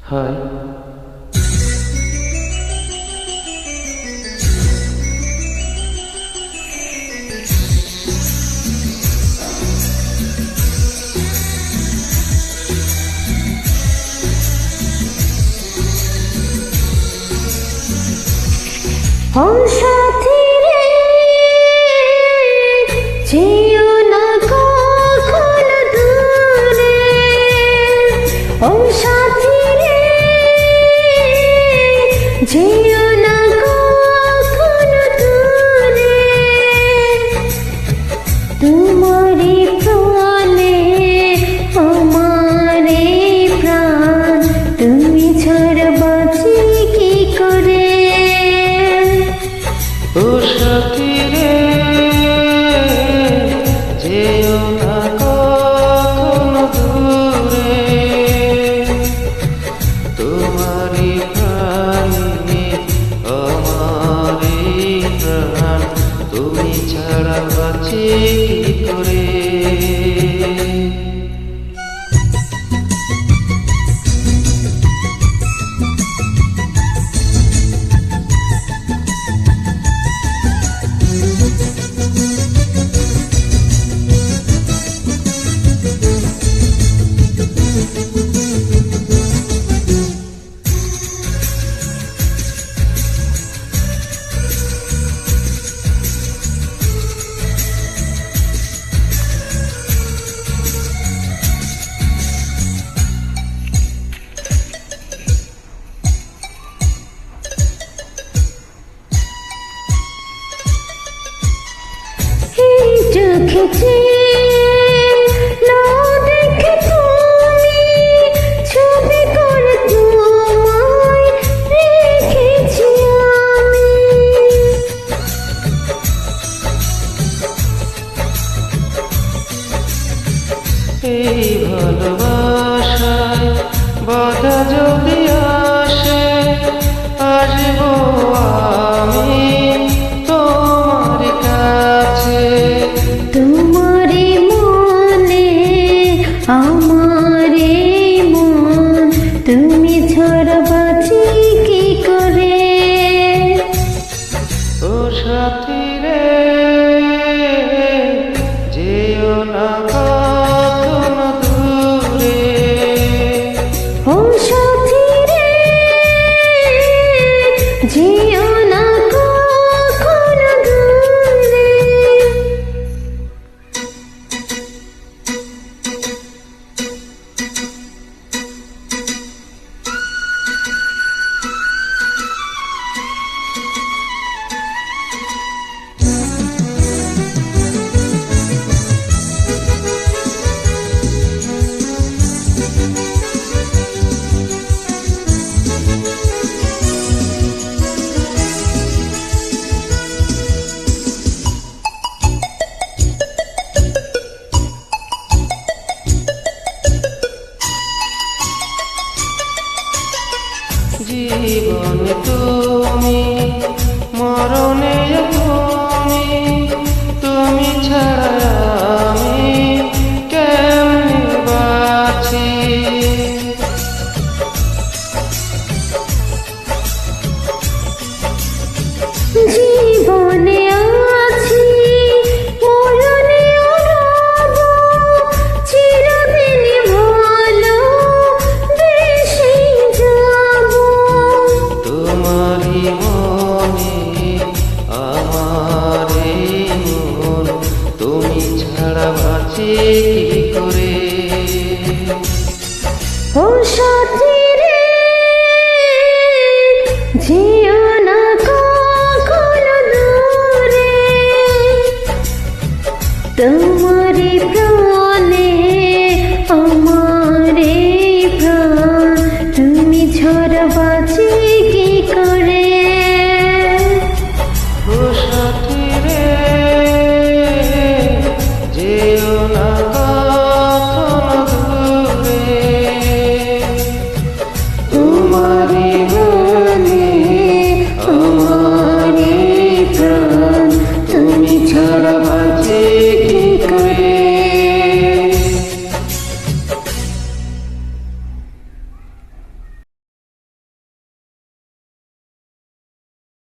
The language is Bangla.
হয়। ও সাথী রে, যেও না কখনো দূরে। ও সাথী রে, যেও না কখনো দূরে। তোমারই প্রাণে আমারে প্রাণ, তুমি ছাড়া বাঁচি কি করে। ও সাথী রে, যেও না কখনো দূরে। তোমারই প্রাণে আমারই প্রাণ, তুমি ছাড়া বাঁচি কি করে। চোখে না দেখে তুমি, ছবি করে তোমায় রেখেছি আমি। এই ভালোবাসায় বাধা যদি আসে, আসবো আমি তোমার কাছে। তোমারে মনে আমারে মন, তুমি ছাড়া বাঁচি কি করে। ও সাথী রে, যেও না কখনো দূরে। ও সাথী রে, যেও না কখনো দূরে। জীবনে তুমি, মরণে তুমি, তুমি ছাড়া আমি কেমনে বাঁচি। জীবনে আছি, মরণেও রব, চিরদিনই ভালো বেশি যাব। তোমারই মনে আমারই মন, তুমি ছাড়া বাঁচি কি করে। ও সাথী রে, যেও না কখনো দূরে। তোমারে